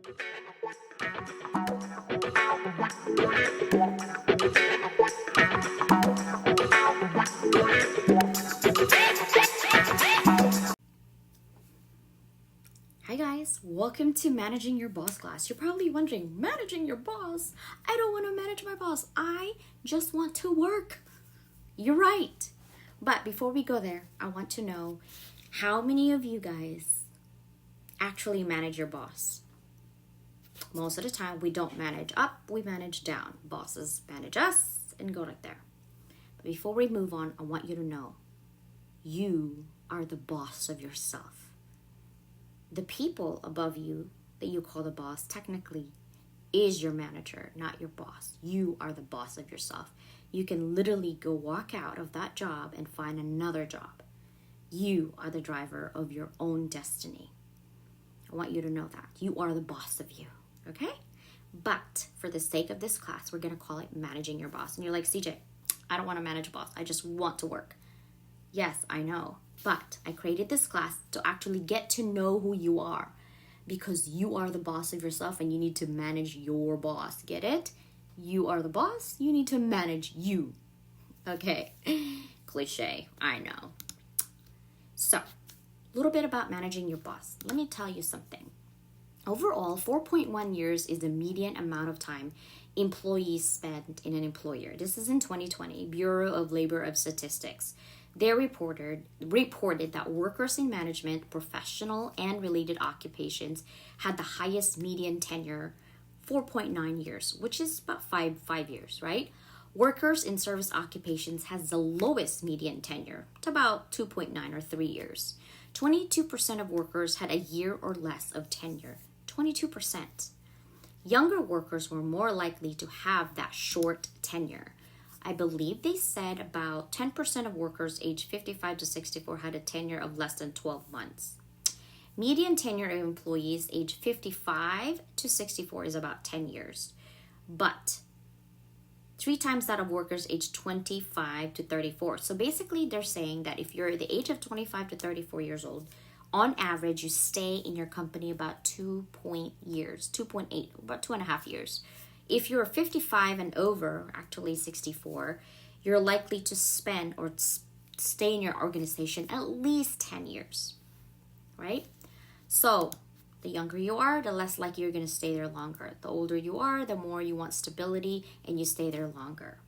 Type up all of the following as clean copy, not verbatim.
Hi guys, welcome to Managing Your Boss class. You're probably wondering, managing your boss? I don't want to manage my boss. I just want to work. You're right. But before we go there, I want to know how many of you guys actually manage your boss? Most of the time, we don't manage up, we manage down. Bosses manage us and go right there. But before we move on, I want you to know you are the boss of yourself. The people above you that you call the boss technically is your manager, not your boss. You are the boss of yourself. You can literally go walk out of that job and find another job. You are the driver of your own destiny. I want you to know that. You are the boss of you, okay? But for the sake of this class, we're going to call it managing your boss. And you're like, CJ, I don't want to manage a boss. I just want to work. Yes, I know. But I created this class to actually get to know who you are, because you are the boss of yourself and you need to manage your boss. Get it? You are the boss. You need to manage you. Okay. Cliche. I know. So, a little bit about managing your boss. Let me tell you something. Overall, 4.1 years is the median amount of time employees spend in an employer. This is in 2020, Bureau of Labor of Statistics. They reported that workers in management, professional, and related occupations had the highest median tenure, 4.9 years, which is about five years, right? Workers in service occupations has the lowest median tenure, to about 2.9 or 3 years. 22% of workers had a year or less of tenure, 22%. Younger workers were more likely to have that short tenure. I believe they said about 10% of workers aged 55 to 64 had a tenure of less than 12 months. Median tenure of employees aged 55 to 64 is about 10 years. But 3 times that of workers aged 25 to 34. So basically they're saying that if you're the age of 25 to 34 years old, on average you stay in your company about 2.8, about 2.5 years. If you're 55 and over, actually 64, you're likely to spend or stay in your organization at least 10 years, right? So the younger you are, the less likely you're going to stay there longer. The older you are, the more you want stability and you stay there longer.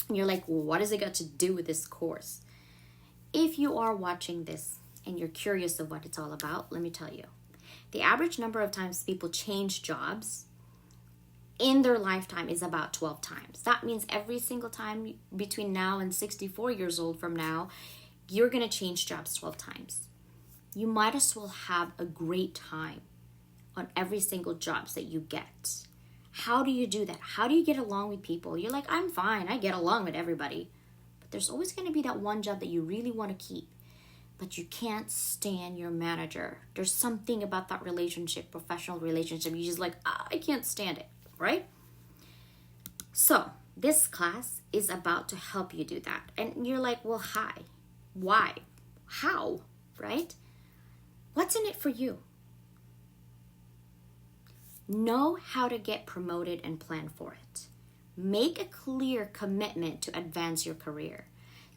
And you're like, well, what has it got to do with this course? If you are watching this and you're curious of what it's all about, let me tell you. The average number of times people change jobs in their lifetime is about 12 times. That means every single time between now and 64 years old from now, you're going to change jobs 12 times. You might as well have a great time on every single jobs that you get. How do you do that? How do you get along with people? You're like, I'm fine. I get along with everybody. But there's always going to be that one job that you really want to keep, but you can't stand your manager. There's something about that relationship, professional relationship. You just like, I can't stand it. Right? So this class is about to help you do that. And you're like, well, hi, why, how, right? What's in it for you? Know how to get promoted and plan for it. Make a clear commitment to advance your career.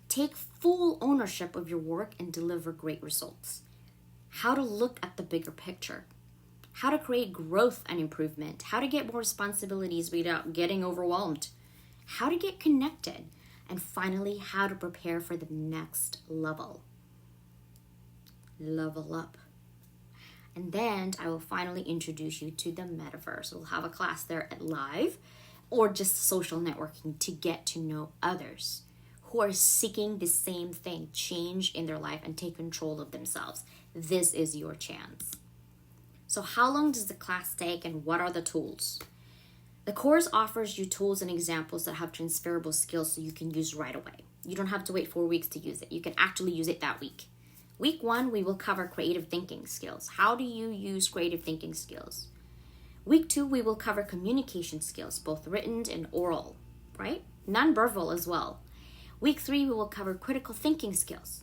Take full ownership of your work and deliver great results. How to look at the bigger picture. How to create growth and improvement, how to get more responsibilities without getting overwhelmed, how to get connected, and finally, how to prepare for the next level. Level up. And then I will finally introduce you to the metaverse. We'll have a class there at live or just social networking to get to know others who are seeking the same thing, change in their life and take control of themselves. This is your chance. So how long does the class take and what are the tools? The course offers you tools and examples that have transferable skills so you can use right away. You don't have to wait 4 weeks to use it. You can actually use it that week. Week 1, we will cover creative thinking skills. How do you use creative thinking skills? Week 2, we will cover communication skills, both written and oral, right? Non-verbal as well. Week 3, we will cover critical thinking skills.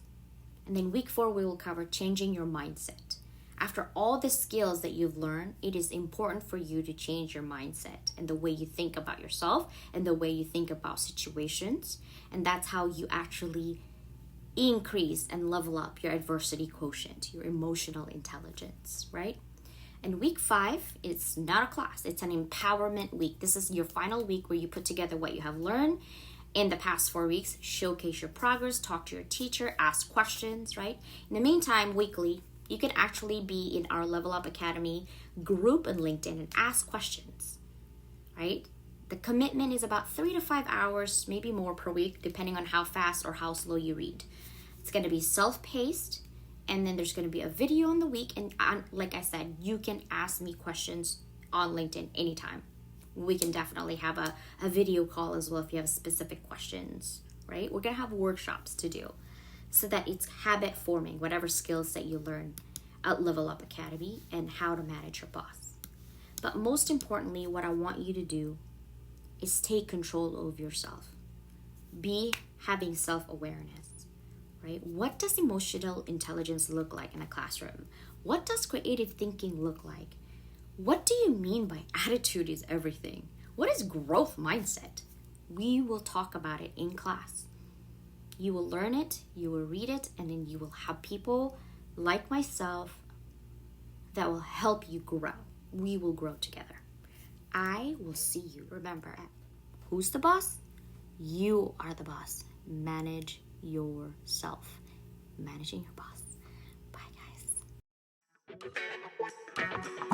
And then week 4, we will cover changing your mindset. After all the skills that you've learned, it is important for you to change your mindset and the way you think about yourself and the way you think about situations. And that's how you actually increase and level up your adversity quotient, your emotional intelligence, right? And week 5, it's not a class, it's an empowerment week. This is your final week where you put together what you have learned in the past 4 weeks, showcase your progress, talk to your teacher, ask questions, right? In the meantime, weekly, you can actually be in our Level Up Academy group on LinkedIn and ask questions, right? The commitment is about 3 to 5 hours, maybe more per week, depending on how fast or how slow you read. It's going to be self-paced, and then there's going to be a video in the week. And like I said, you can ask me questions on LinkedIn anytime. We can definitely have a video call as well if you have specific questions, right? We're going to have workshops to do so that it's habit forming, whatever skills that you learn at Level Up Academy and how to manage your boss. But most importantly, what I want you to do is take control of yourself. Be having self-awareness, right? What does emotional intelligence look like in a classroom? What does creative thinking look like? What do you mean by attitude is everything? What is growth mindset? We will talk about it in class. You will learn it, you will read it, and then you will have people like myself that will help you grow. We will grow together. I will see you. Remember, who's the boss? You are the boss. Manage yourself. Managing your boss. Bye, guys.